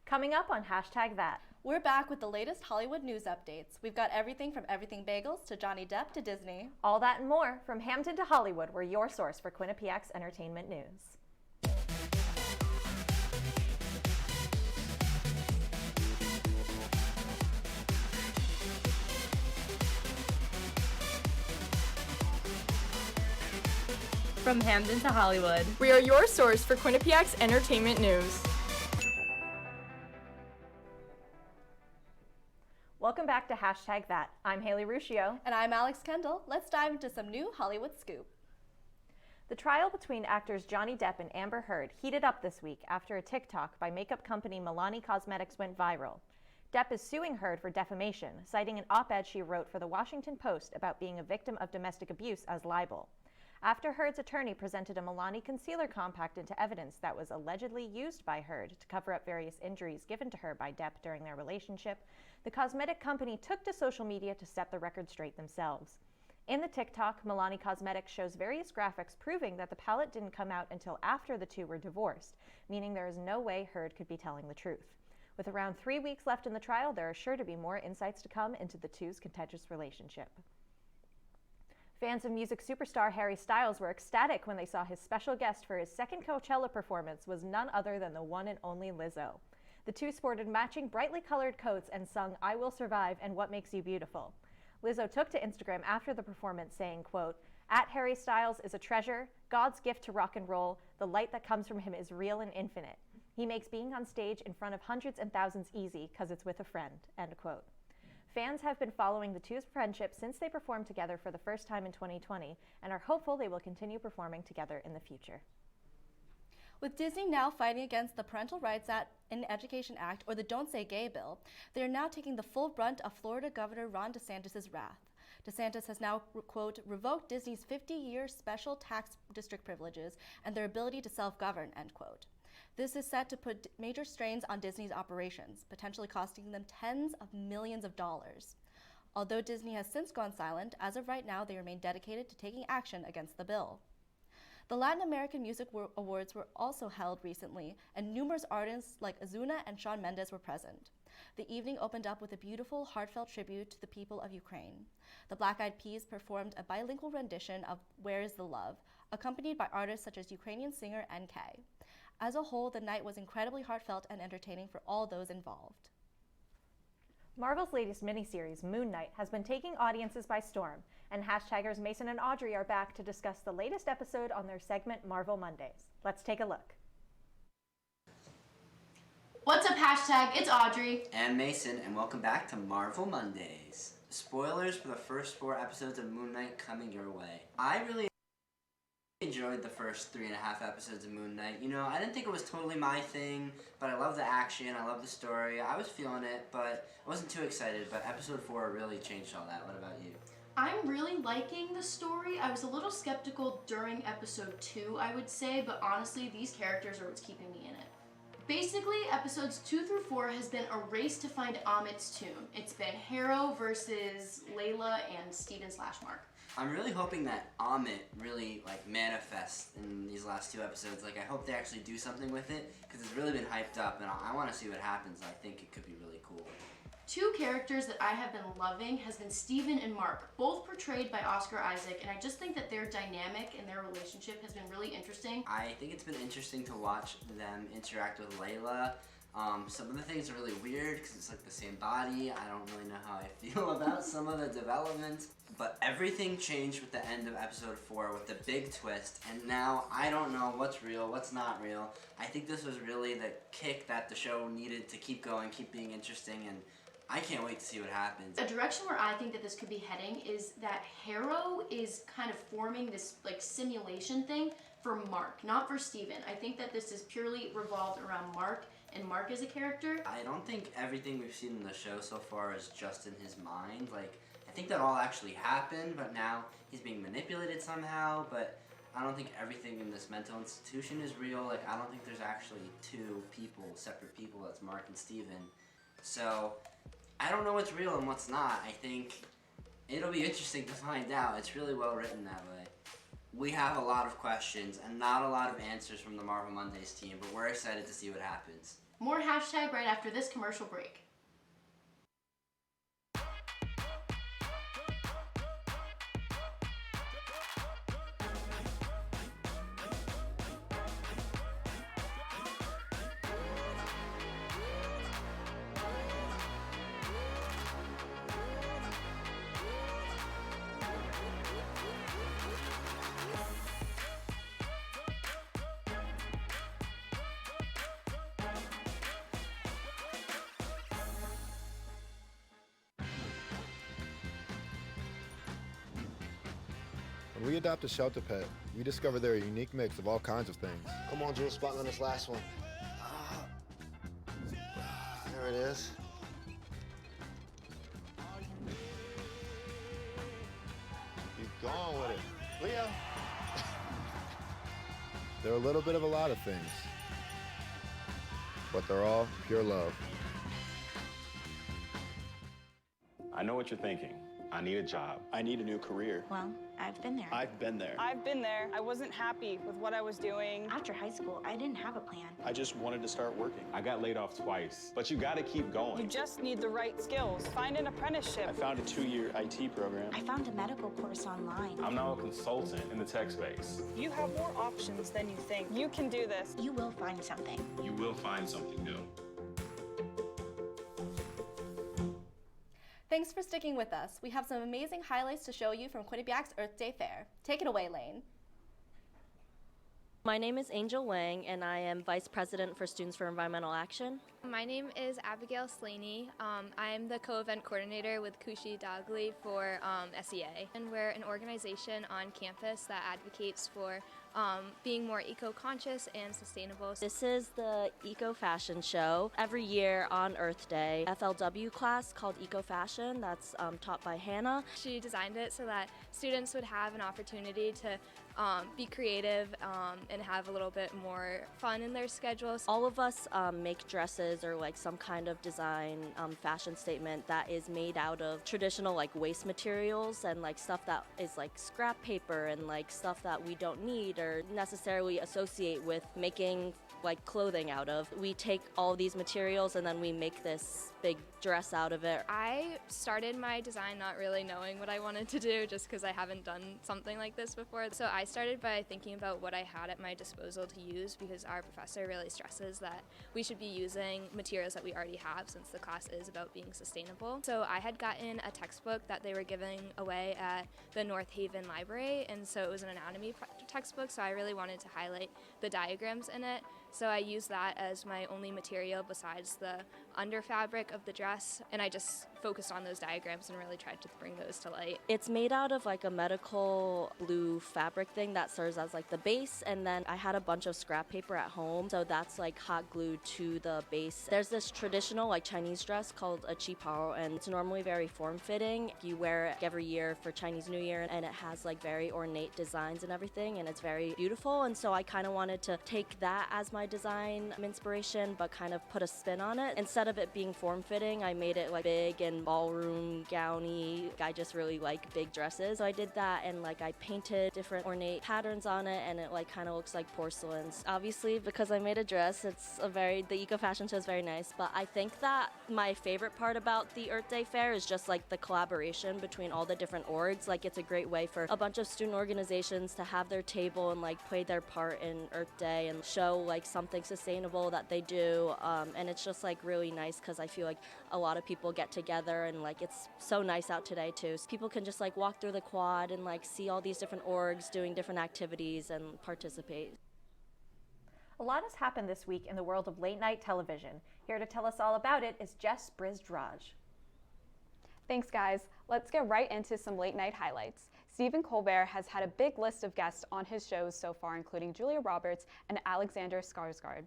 Coming up on Hashtag That. We're back with the latest Hollywood news updates. We've got everything from Everything Bagels to Johnny Depp to Disney. All that and more from Hampton to Hollywood. We're your source for Quinnipiac's entertainment news. From Hampton to Hollywood. We are your source for Quinnipiac's entertainment news. Welcome back to Hashtag That. I'm Haley Ruscio. And I'm Alex Kendall. Let's dive into some new Hollywood scoop. The trial between actors Johnny Depp and Amber Heard heated up this week after a TikTok by makeup company Milani Cosmetics went viral. Depp is suing Heard for defamation, citing an op-ed she wrote for the Washington Post about being a victim of domestic abuse as libel. After Heard's attorney presented a Milani concealer compact into evidence that was allegedly used by Heard to cover up various injuries given to her by Depp during their relationship, the cosmetic company took to social media to set the record straight themselves. In the TikTok, Milani Cosmetics shows various graphics proving that the palette didn't come out until after the two were divorced, meaning there is no way Heard could be telling the truth. With around 3 weeks left in the trial, there are sure to be more insights to come into the two's contentious relationship. Fans of music superstar Harry Styles were ecstatic when they saw his special guest for his second Coachella performance was none other than the one and only Lizzo. The two sported matching brightly colored coats and sung "I Will Survive" and "What Makes You Beautiful." Lizzo took to Instagram after the performance saying, quote, "At Harry Styles is a treasure, God's gift to rock and roll. The light that comes from him is real and infinite. He makes being on stage in front of hundreds and thousands easy because it's with a friend," end quote. Fans have been following the two's friendship since they performed together for the first time in 2020 and are hopeful they will continue performing together in the future. With Disney now fighting against the Parental Rights in Education Act, or the Don't Say Gay bill, they are now taking the full brunt of Florida Governor Ron DeSantis' wrath. DeSantis has now, quote, revoked Disney's 50-year special tax district privileges and their ability to self-govern, end quote. This is set to put major strains on Disney's operations, potentially costing them tens of millions of dollars. Although Disney has since gone silent, as of right now they remain dedicated to taking action against the bill. The Latin American Music Awards were also held recently, and numerous artists like Ozuna and Shawn Mendes were present. The evening opened up with a beautiful, heartfelt tribute to the people of Ukraine. The Black Eyed Peas performed a bilingual rendition of "Where Is the Love," accompanied by artists such as Ukrainian singer NK. As a whole, the night was incredibly heartfelt and entertaining for all those involved. Marvel's latest miniseries, Moon Knight, has been taking audiences by storm, and hashtaggers Mason and Audrey are back to discuss the latest episode on their segment Marvel Mondays. Let's take a look. What's up, hashtag? It's Audrey. And Mason, and welcome back to Marvel Mondays. Spoilers for the first 4 episodes of Moon Knight coming your way. I really enjoyed the first 3.5 episodes of Moon Knight. You know, I didn't think it was totally my thing, but I love the action, I love the story, I was feeling it, but I wasn't too excited, but episode 4 really changed all that. What about you? I'm really liking the story. I was a little skeptical during episode 2, I would say, but honestly, these characters are what's keeping me in it. Basically, episodes 2 through 4 has been a race to find Amit's tomb. It's been Harrow versus Layla and Steven/Mark. I'm really hoping that Amit really manifests in these last 2 episodes. I hope they actually do something with it because it's really been hyped up, and I want to see what happens. I think it could be really cool. 2 characters that I have been loving has been Steven and Mark, both portrayed by Oscar Isaac, and I just think that their dynamic and their relationship has been really interesting. I think it's been interesting to watch them interact with Layla. Some of the things are really weird because it's the same body. I don't really know how I feel about some of the development. But everything changed with the end of episode 4 with the big twist, and now I don't know what's real, what's not real. I think this was really the kick that the show needed to keep going, keep being interesting, and I can't wait to see what happens. A direction where I think that this could be heading is that Harrow is kind of forming this simulation thing for Mark, not for Steven. I think that this is purely revolved around Mark and Mark as a character. I don't think everything we've seen in the show so far is just in his mind. I think that all actually happened, but now he's being manipulated somehow, but I don't think everything in this mental institution is real. I don't think there's actually 2 people, separate people, that's Mark and Steven. So I don't know what's real and what's not. I think it'll be interesting to find out. It's really well written that way. We have a lot of questions and not a lot of answers from the Marvel Mondays team, but we're excited to see what happens. More hashtag right after this commercial break. When we adopt a shelter pet, we discover they're a unique mix of all kinds of things. Come on, Jules, spot on this last one. There it is. Keep going with it. Leo. They're a little bit of a lot of things, but they're all pure love. I know what you're thinking. I need a job. I need a new career. Well, I've been there. I've been there. I've been there. I wasn't happy with what I was doing. After high school, I didn't have a plan. I just wanted to start working. I got laid off twice, but you gotta keep going. You just need the right skills. Find an apprenticeship. I found a 2-year IT program. I found a medical course online. I'm now a consultant in the tech space. You have more options than you think. You can do this. You will find something. You will find something new. Thanks for sticking with us. We have some amazing highlights to show you from Quinnipiac's Earth Day Fair. Take it away, Lane. My name is Angel Wang, and I am Vice President for Students for Environmental Action. My name is Abigail Slaney. I'm the co-event coordinator with Kushi Dagli for SEA. And we're an organization on campus that advocates for being more eco-conscious and sustainable. This is the Eco Fashion Show. Every year on Earth Day, FLW class called Eco Fashion, that's taught by Hannah. She designed it so that students would have an opportunity to be creative and have a little bit more fun in their schedules. All of us make dresses or like some kind of design fashion statement that is made out of traditional like waste materials and like stuff that is like scrap paper and like stuff that we don't need or necessarily associate with making like clothing out of. We take all these materials and then we make this big dress out of it. I started my design not really knowing what I wanted to do just because I haven't done something like this before. So I started by thinking about what I had at my disposal to use because our professor really stresses that we should be using materials that we already have since the class is about being sustainable. So I had gotten a textbook that they were giving away at the North Haven Library, and so it was an anatomy textbook, so I really wanted to highlight the diagrams in it. So I used that as my only material besides the under fabric of the dress, and I just focused on those diagrams and really tried to bring those to light. It's made out of like a medical blue fabric thing that serves as like the base, and then I had a bunch of scrap paper at home, so that's like hot glued to the base. There's this traditional like Chinese dress called a qipao, and it's normally very form-fitting. You wear it every year for Chinese New Year, and it has like very ornate designs and everything, and it's very beautiful, and so I kind of wanted to take that as my design inspiration, but kind of put a spin on it. Instead of it being form-fitting, I made it like big and ballroom gowny. I just really like big dresses. So I did that, and like I painted different ornate patterns on it, and it like kind of looks like porcelain. Obviously, because I made a dress, the Eco Fashion Show is very nice, but I think that my favorite part about the Earth Day Fair is just like the collaboration between all the different orgs. Like it's a great way for a bunch of student organizations to have their table and like play their part in Earth Day and show like something sustainable that they do, and it's just like really nice because I feel like a lot of people get together, and like it's so nice out today too. So people can just like walk through the quad and like see all these different orgs doing different activities and participate. A lot has happened this week in the world of late night television. Here to tell us all about it is Jess Brizdraj. Thanks, guys. Let's get right into some late night highlights. Stephen Colbert has had a big list of guests on his shows so far, including Julia Roberts and Alexander Skarsgård.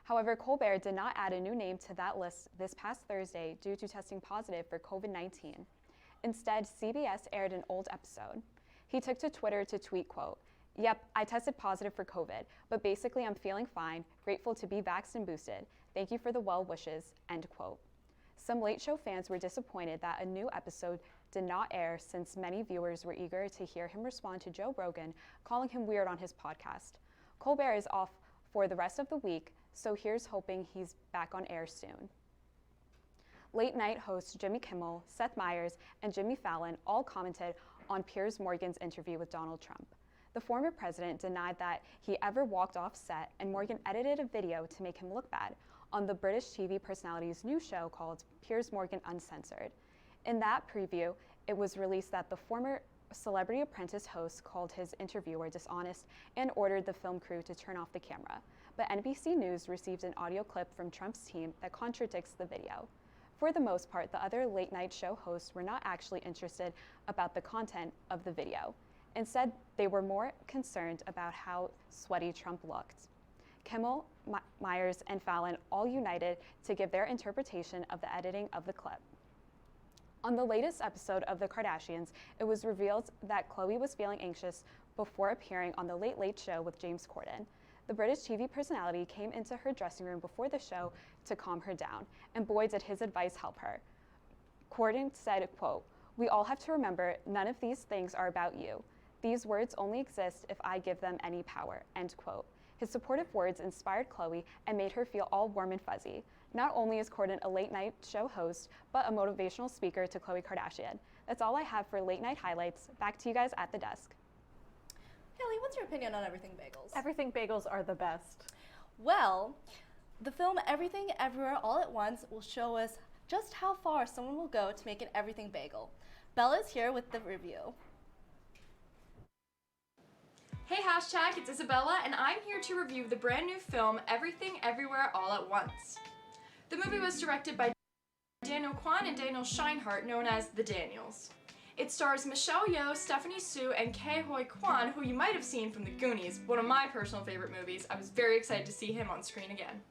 However, Colbert did not add a new name to that list this past Thursday due to testing positive for COVID-19. Instead, CBS aired an old episode. He took to Twitter to tweet, quote, "Yep, I tested positive for COVID, but basically I'm feeling fine, grateful to be vaxxed and boosted. Thank you for the well wishes," end quote. Some Late Show fans were disappointed that a new episode did not air since many viewers were eager to hear him respond to Joe Rogan, calling him weird on his podcast. Colbert is off for the rest of the week, so here's hoping he's back on air soon. Late night hosts Jimmy Kimmel, Seth Meyers, and Jimmy Fallon all commented on Piers Morgan's interview with Donald Trump. The former president denied that he ever walked off set, and Morgan edited a video to make him look bad on the British TV personality's new show called Piers Morgan Uncensored. In that preview, it was released that the former Celebrity Apprentice host called his interviewer dishonest and ordered the film crew to turn off the camera. But NBC News received an audio clip from Trump's team that contradicts the video. For the most part, the other late night show hosts were not actually interested about the content of the video. Instead, they were more concerned about how sweaty Trump looked. Kimmel, Myers, and Fallon all united to give their interpretation of the editing of the clip. On the latest episode of The Kardashians, it was revealed that Khloe was feeling anxious before appearing on The Late Late Show with James Corden. The British TV personality came into her dressing room before the show to calm her down, and boy did his advice help her. Corden said, quote, "We all have to remember none of these things are about you. These words only exist if I give them any power," end quote. His supportive words inspired Khloe and made her feel all warm and fuzzy. Not only is Corden a late night show host, but a motivational speaker to Khloe Kardashian. That's all I have for late night highlights. Back to you guys at the desk. Haley, what's your opinion on Everything Bagels? Everything bagels are the best. Well, the film Everything Everywhere All at Once will show us just how far someone will go to make an everything bagel. Bella's here with the review. Hey hashtag, it's Isabella, and I'm here to review the brand new film Everything Everywhere All at Once. The movie was directed by Daniel Kwan and Daniel Scheinhardt, known as the Daniels. It stars Michelle Yeoh, Stephanie Su, and Ke Huy Quan, who you might have seen from The Goonies, one of my personal favorite movies. I was very excited to see him on screen again.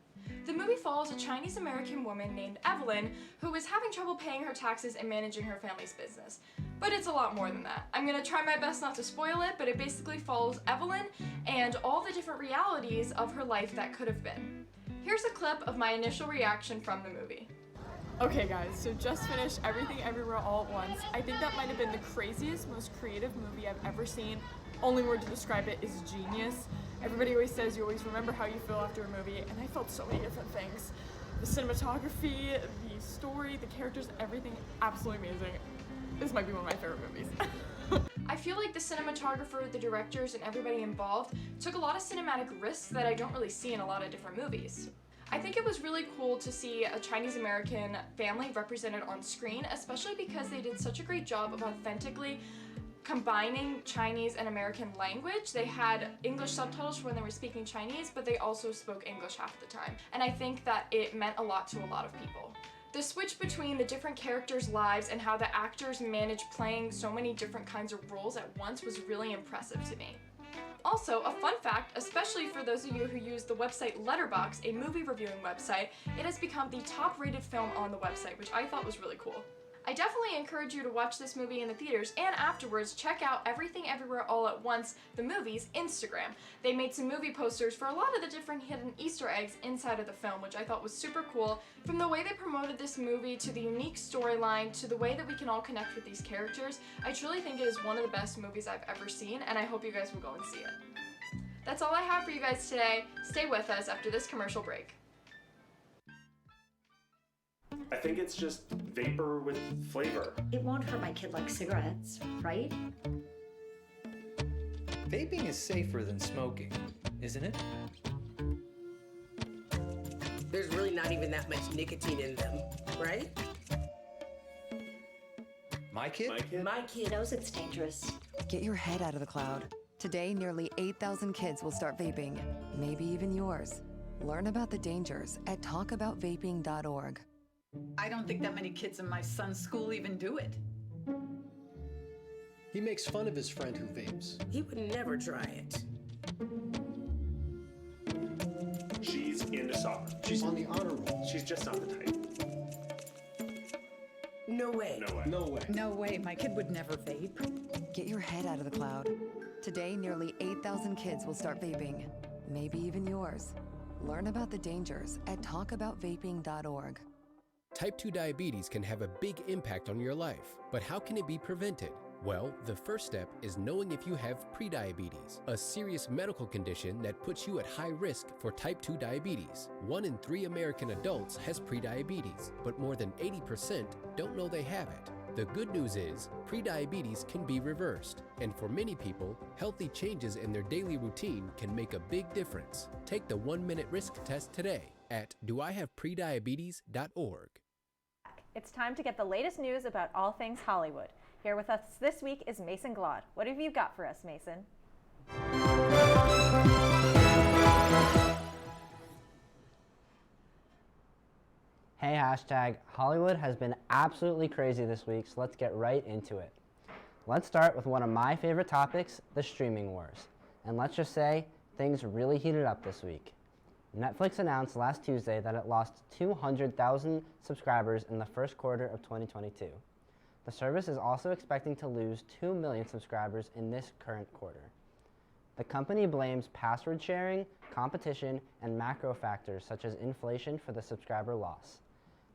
The movie follows a Chinese-American woman named Evelyn who is having trouble paying her taxes and managing her family's business. But it's a lot more than that. I'm gonna try my best not to spoil it, but it basically follows Evelyn and all the different realities of her life that could have been. Here's a clip of my initial reaction from the movie. Okay guys, so just finished Everything Everywhere All at Once. I think that might have been the craziest, most creative movie I've ever seen. Only word to describe it is genius. Everybody always says you always remember how you feel after a movie, and I felt so many different things. The cinematography, the story, the characters, everything, absolutely amazing. This might be one of my favorite movies. I feel like the cinematographer, the directors, and everybody involved took a lot of cinematic risks that I don't really see in a lot of different movies. I think it was really cool to see a Chinese-American family represented on screen, especially because they did such a great job of authentically combining Chinese and American language. They had English subtitles when they were speaking Chinese, but they also spoke English half the time. And I think that it meant a lot to a lot of people. The switch between the different characters' lives and how the actors managed playing so many different kinds of roles at once was really impressive to me. Also, a fun fact, especially for those of you who use the website Letterboxd, a movie reviewing website, it has become the top-rated film on the website, which I thought was really cool. I definitely encourage you to watch this movie in the theaters, and afterwards check out Everything Everywhere All at Once, the movie's Instagram. They made some movie posters for a lot of the different hidden Easter eggs inside of the film, which I thought was super cool. From the way they promoted this movie, to the unique storyline, to the way that we can all connect with these characters, I truly think it is one of the best movies I've ever seen, and I hope you guys will go and see it. That's all I have for you guys today. Stay with us after this commercial break. I think it's just vapor with flavor. It won't hurt my kid like cigarettes, right? Vaping is safer than smoking, isn't it? There's really not even that much nicotine in them, right? My kid? My kid knows it's dangerous. Get your head out of the cloud. Today, nearly 8,000 kids will start vaping, maybe even yours. Learn about the dangers at talkaboutvaping.org. I don't think that many kids in my son's school even do it. He makes fun of his friend who vapes. He would never try it. She's into soccer. She's on the honor roll. She's just not the type. No way. No way. No way. No way, my kid would never vape. Get your head out of the cloud. Today, nearly 8,000 kids will start vaping, maybe even yours. Learn about the dangers at talkaboutvaping.org. Type 2 diabetes can have a big impact on your life, but how can it be prevented? Well, the first step is knowing if you have prediabetes, a serious medical condition that puts you at high risk for type 2 diabetes. 1 in 3 American adults has prediabetes, but more than 80% don't know they have it. The good news is, prediabetes can be reversed, and for many people, healthy changes in their daily routine can make a big difference. Take the 1-minute risk test today at doihaveprediabetes.org. It's time to get the latest news about all things Hollywood. Here with us this week is Mason Glod. What have you got for us, Mason? Hey, hashtag, Hollywood has been absolutely crazy this week, so let's get right into it. Let's start with one of my favorite topics, the streaming wars. And let's just say, things really heated up this week. Netflix announced last Tuesday that it lost 200,000 subscribers in the first quarter of 2022. The service is also expecting to lose 2 million subscribers in this current quarter. The company blames password sharing, competition, and macro factors such as inflation for the subscriber loss.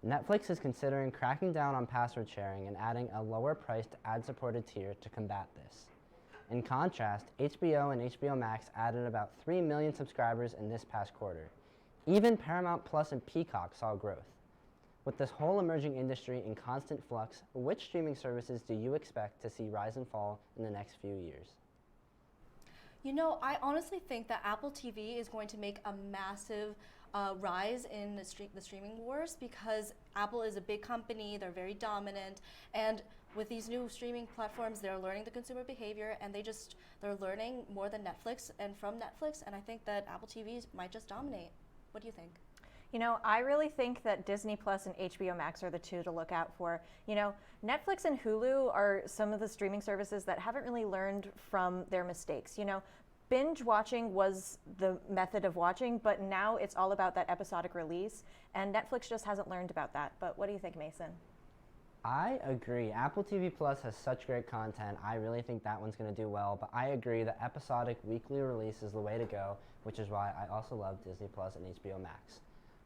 Netflix is considering cracking down on password sharing and adding a lower-priced ad-supported tier to combat this. In contrast, HBO and HBO Max added about 3 million subscribers in this past quarter. Even Paramount Plus and Peacock saw growth. With this whole emerging industry in constant flux, which streaming services do you expect to see rise and fall in the next few years? You know, I honestly think that Apple TV is going to make a massive rise in the streaming wars because Apple is a big company, they're very dominant, and with these new streaming platforms, they're learning the consumer behavior and they're learning more than Netflix and from Netflix, and I think that Apple TV might just dominate. What do you think? You know, I really think that Disney Plus and HBO Max are the two to look out for. You know, Netflix and Hulu are some of the streaming services that haven't really learned from their mistakes. You know, binge watching was the method of watching, but now it's all about that episodic release, and Netflix just hasn't learned about that. But what do you think, Mason? I agree. Apple TV Plus has such great content. I really think that one's going to do well, but I agree that episodic weekly release is the way to go, which is why I also love Disney Plus and HBO Max.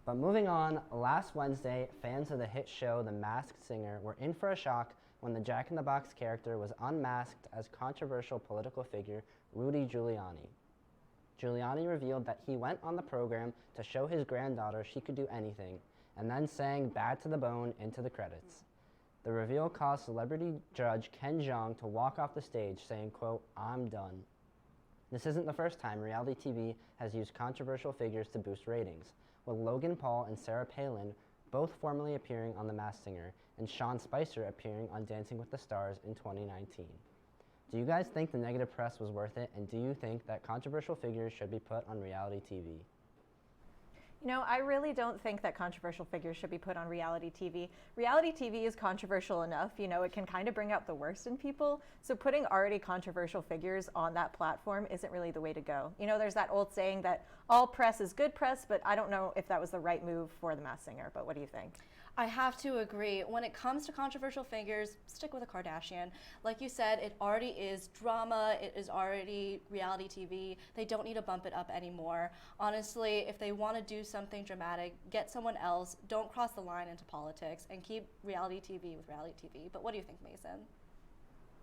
But moving on, last Wednesday, fans of the hit show The Masked Singer were in for a shock when the Jack in the Box character was unmasked as controversial political figure Rudy Giuliani. Giuliani revealed that he went on the program to show his granddaughter she could do anything, and then sang Bad to the Bone into the credits. The reveal caused celebrity judge Ken Jeong to walk off the stage saying, quote, "I'm done." This isn't the first time reality TV has used controversial figures to boost ratings, with Logan Paul and Sarah Palin both formerly appearing on The Masked Singer, and Sean Spicer appearing on Dancing with the Stars in 2019. Do you guys think the negative press was worth it, and do you think that controversial figures should be put on reality TV? You know, I really don't think that controversial figures should be put on reality TV. Reality TV is controversial enough, you know, it can kind of bring out the worst in people. So putting already controversial figures on that platform isn't really the way to go. You know, there's that old saying that all press is good press, but I don't know if that was the right move for The Masked Singer, but what do you think? I have to agree. When it comes to controversial figures, stick with a Kardashian. Like you said, it already is drama, it is already reality TV. They don't need to bump it up anymore. Honestly, if they want to do something dramatic, get someone else. Don't cross the line into politics and keep reality TV with reality TV. But what do you think, Mason?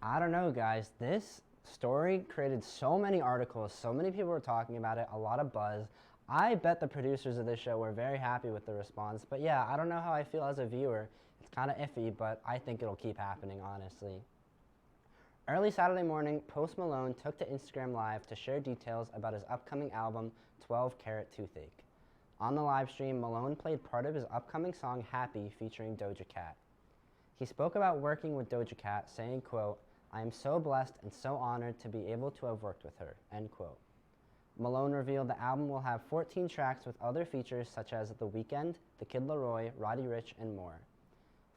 I don't know, guys. This story created so many articles, so many people were talking about it, a lot of buzz. I bet the producers of this show were very happy with the response, but yeah, I don't know how I feel as a viewer. It's kind of iffy, but I think it'll keep happening, honestly. Early Saturday morning, Post Malone took to Instagram Live to share details about his upcoming album, 12 Carat Toothache. On the live stream, Malone played part of his upcoming song, Happy, featuring Doja Cat. He spoke about working with Doja Cat, saying, quote, "I am so blessed and so honored to be able to have worked with her," end quote. Malone revealed the album will have 14 tracks with other features such as The Weeknd, The Kid Laroi, Roddy Ricch, and more.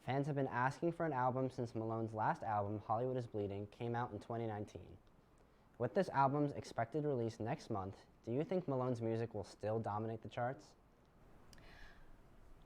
Fans have been asking for an album since Malone's last album, Hollywood is Bleeding, came out in 2019. With this album's expected release next month, do you think Malone's music will still dominate the charts?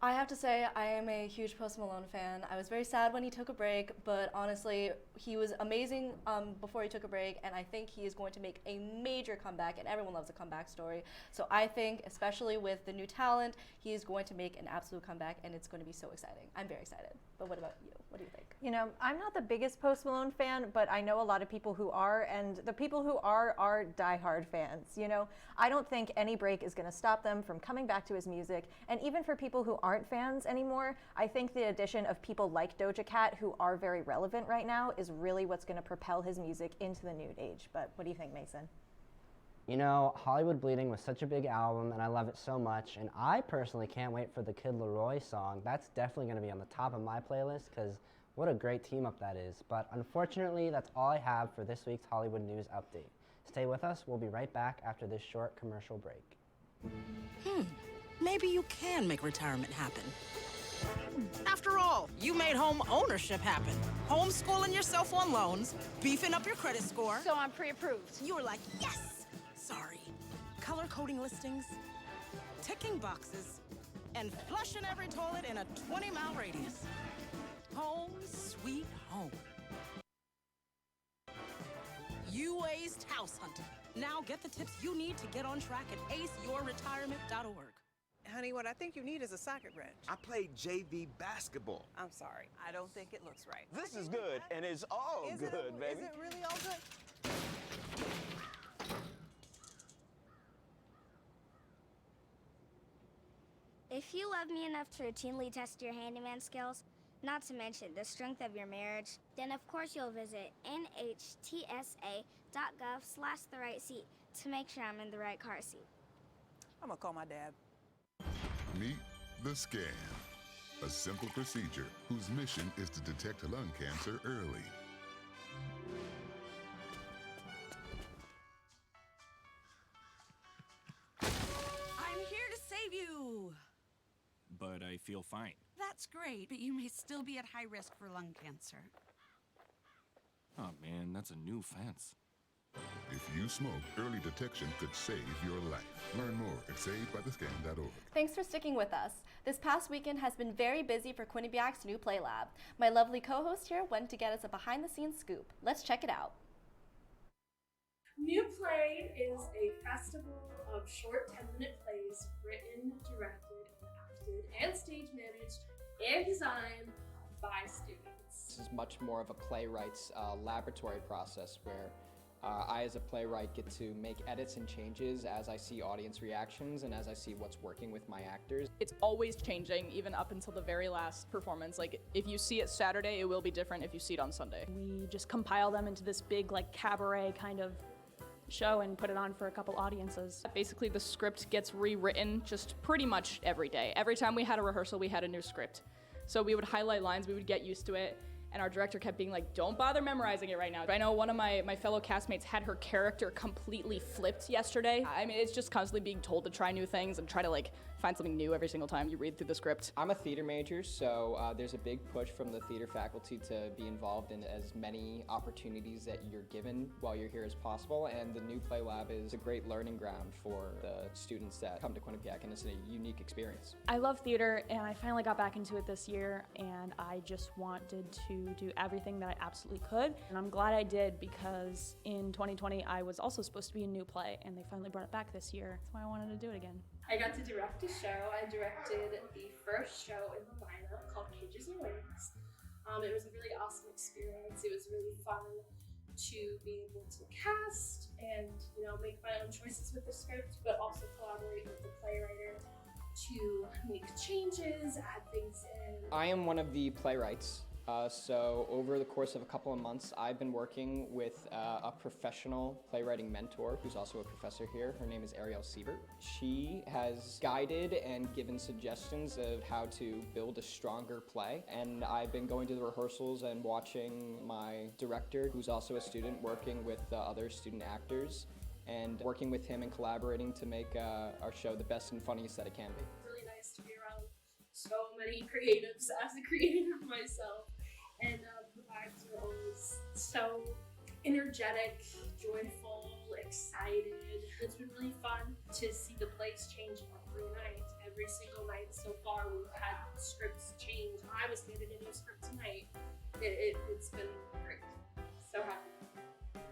I have to say, I am a huge Post Malone fan. I was very sad when he took a break, but honestly, he was amazing before he took a break, and I think he is going to make a major comeback, and everyone loves a comeback story. So I think, especially with the new talent, he is going to make an absolute comeback, and it's going to be so exciting. I'm very excited. But what about you? What do you think? You know, I'm not the biggest Post Malone fan, but I know a lot of people who are, and the people who are diehard fans. You know, I don't think any break is going to stop them from coming back to his music, and even for people who aren't fans anymore, I think the addition of people like Doja Cat, who are very relevant right now, is really what's going to propel his music into the new age. But what do you think, Mason? You know, Hollywood Bleeding was such a big album, and I love it so much, and I personally can't wait for the Kid Laroi song. That's definitely going to be on the top of my playlist, because what a great team up that is. But unfortunately, that's all I have for this week's Hollywood News Update. Stay with us. We'll be right back after this short commercial break. Maybe you can make retirement happen. After all, you made home ownership happen. Homeschooling yourself on loans, beefing up your credit score. So I'm pre-approved. You were like, yes! Sorry. Color-coding listings, ticking boxes, and flushing every toilet in a 20-mile radius. Home sweet home. You aced house hunting. Now get the tips you need to get on track at aceyourretirement.org. Honey, what I think you need is a socket wrench. I played JV basketball. I'm sorry. I don't think it looks right. This is good, and it's all good, baby. Is it really all good? If you love me enough to routinely test your handyman skills, not to mention the strength of your marriage, then of course you'll visit nhtsa.gov/therightseat to make sure I'm in the right car seat. I'm gonna call my dad. Meet the scan, a simple procedure whose mission is to detect lung cancer early. I'm here to save you. But I feel fine. That's great, but you may still be at high risk for lung cancer. Oh man, that's a new fence. If you smoke, early detection could save your life. Learn more at savedbythescan.org. Thanks for sticking with us. This past weekend has been very busy for Quinnipiac's new Play Lab. My lovely co-host here went to get us a behind-the-scenes scoop. Let's check it out. New Play is a festival of short 10-minute plays written, directed, and acted, and stage managed and designed by students. This is much more of a playwright's laboratory process where I, as a playwright, get to make edits and changes as I see audience reactions and as I see what's working with my actors. It's always changing, even up until the very last performance. Like, if you see it Saturday, it will be different if you see it on Sunday. We just compile them into this big, like, cabaret kind of show and put it on for a couple audiences. Basically, the script gets rewritten just pretty much every day. Every time we had a rehearsal, we had a new script. So we would highlight lines, we would get used to it, and our director kept being like, don't bother memorizing it right now. I know one of my fellow castmates had her character completely flipped yesterday. I mean, it's just constantly being told to try new things and try to like find something new every single time you read through the script. I'm a theater major, so there's a big push from the theater faculty to be involved in as many opportunities that you're given while you're here as possible, and the new Play Lab is a great learning ground for the students that come to Quinnipiac, and it's a unique experience. I love theater, and I finally got back into it this year, and I just wanted to do everything that I absolutely could, and I'm glad I did, because in 2020 I was also supposed to be in new play, and they finally brought it back this year. That's why I wanted to do it again. I got to direct a show. I directed the first show in the lineup called Cages and Wings. It was a really awesome experience. It was really fun to be able to cast and, you know, make my own choices with the script, but also collaborate with the playwriter to make changes, add things in. I am one of the playwrights. So over the course of a couple of months, I've been working with a professional playwriting mentor who's also a professor here. Her name is Ariel Siebert. She has guided and given suggestions of how to build a stronger play. And I've been going to the rehearsals and watching my director, who's also a student, working with other student actors and working with him and collaborating to make our show the best and funniest that it can be. It's really nice to be around so many creatives as a creative myself. And the vibes are always so energetic, joyful, excited. It's been really fun to see the place change every night, every single night so far. We've had scripts change. I was handed a new script tonight. It's been great. So happy.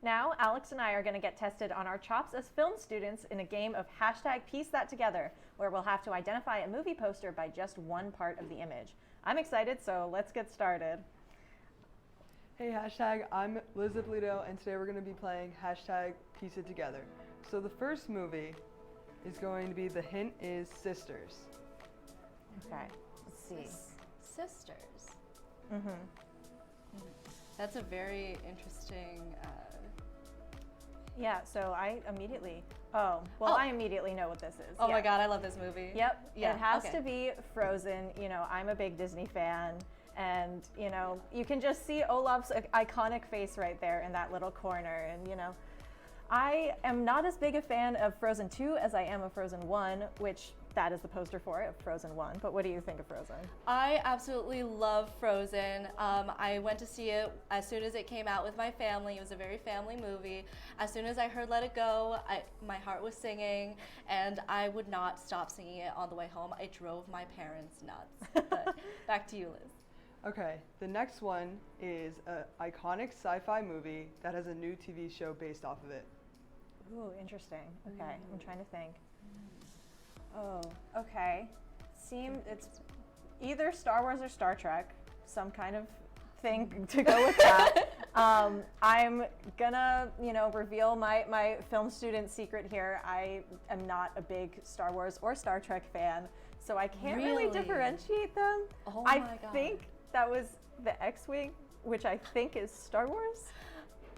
Now, Alex and I are going to get tested on our chops as film students in a game of hashtag Piece That Together, where we'll have to identify a movie poster by just one part of the image. I'm excited, so let's get started. Hey hashtag, I'm Liz Ippolito, and today we're going to be playing hashtag Piece It Together. So the first movie is going to be, the hint is Sisters. Okay, let's see. Sisters. Mm-hmm. That's a very interesting. Yeah, so I immediately, I immediately know what this is. Oh my God, I love this movie. Yep, Yeah, it has to be Frozen. You know, I'm a big Disney fan, and you know, you can just see Olaf's iconic face right there in that little corner, and you know, I am not as big a fan of Frozen 2 as I am of Frozen 1, which that is the poster for it, Frozen 1. But what do you think of Frozen? I absolutely love Frozen. I went to see it as soon as it came out with my family. It was a very family movie. As soon as I heard Let It Go, my heart was singing, and I would not stop singing it on the way home. I drove my parents nuts. But back to you, Liz. Okay, the next one is an iconic sci-fi movie that has a new TV show based off of it. Ooh, interesting. Okay, I'm trying to think. Oh, okay. It's either Star Wars or Star Trek, some kind of thing to go with that. I'm gonna, reveal my film student secret here. I am not a big Star Wars or Star Trek fan, so I can't really differentiate them. Oh my God. I think that was the X-Wing, which I think is Star Wars.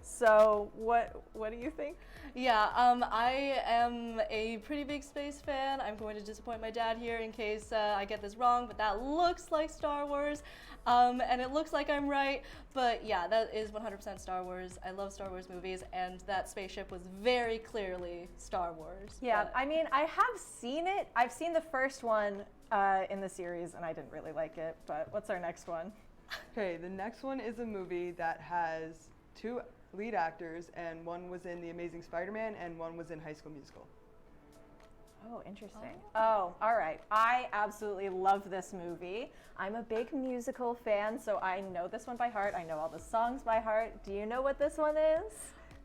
So what do you think? Yeah, I am a pretty big space fan. I'm going to disappoint my dad here in case I get this wrong, but that looks like Star Wars, and it looks like I'm right. But yeah, that is 100% Star Wars. I love Star Wars movies, and that spaceship was very clearly Star Wars. Yeah, I mean, I have seen it. I've seen the first one in the series, and I didn't really like it. But what's our next one? Okay, the next one is a movie that has two lead actors, and one was in The Amazing Spider-Man and one was in High School Musical. Oh, interesting. Oh, all right. I absolutely love this movie. I'm a big musical fan, so I know this one by heart. I know all the songs by heart. Do you know what this one is?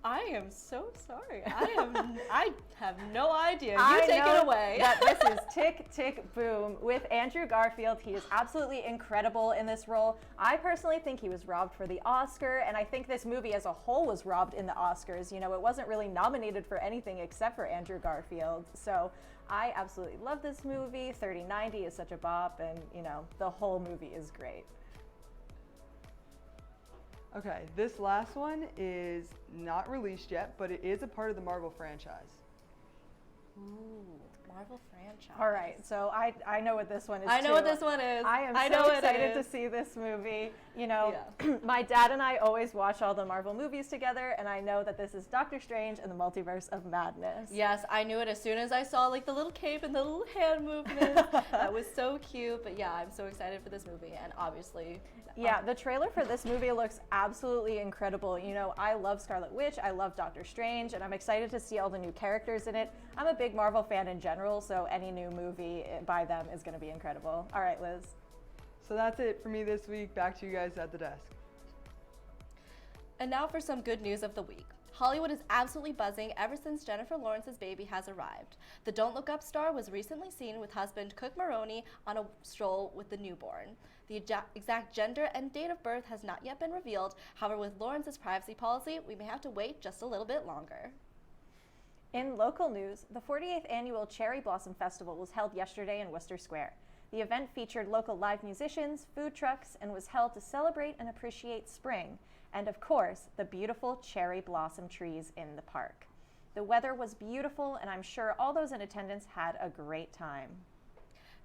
I am so sorry. I have no idea. You take it away. That this is Tick, Tick, Boom with Andrew Garfield. He is absolutely incredible in this role. I personally think he was robbed for the Oscar, and I think this movie as a whole was robbed in the Oscars. You know, it wasn't really nominated for anything except for Andrew Garfield. So I absolutely love this movie. 3090 is such a bop, and the whole movie is great. Okay, this last one is not released yet, but it is a part of the Marvel franchise. Ooh, Marvel franchise. All right, so I know what this one is. I know what this one is. I am so excited to see this movie. My dad and I always watch all the Marvel movies together, and I know that this is Doctor Strange and the Multiverse of Madness. Yes, I knew it as soon as I saw the little cape and the little hand movement. That was so cute. But yeah, I'm so excited for this movie, and obviously. Yeah, the trailer for this movie looks absolutely incredible. I love Scarlet Witch, I love Doctor Strange, and I'm excited to see all the new characters in it. I'm a big Marvel fan in general, so any new movie by them is going to be incredible. All right, Liz. So that's it for me this week. Back to you guys at the desk. And now for some good news of the week. Hollywood is absolutely buzzing ever since Jennifer Lawrence's baby has arrived. The Don't Look Up star was recently seen with husband Cook Maroney on a stroll with the newborn. The exact gender and date of birth has not yet been revealed. However, with Lawrence's privacy policy, we may have to wait just a little bit longer. In local news, the 48th annual Cherry Blossom Festival was held yesterday in Worcester Square. The event featured local live musicians, food trucks, and was held to celebrate and appreciate spring, and of course, the beautiful cherry blossom trees in the park. The weather was beautiful, and I'm sure all those in attendance had a great time.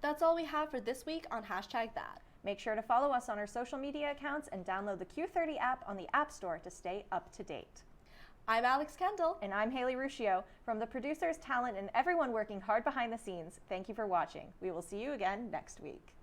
That's all we have for this week on Hashtag That. Make sure to follow us on our social media accounts and download the Q30 app on the App Store to stay up to date. I'm Alex Kendall. And I'm Haley Ruscio. From the producers, talent, and everyone working hard behind the scenes, thank you for watching. We will see you again next week.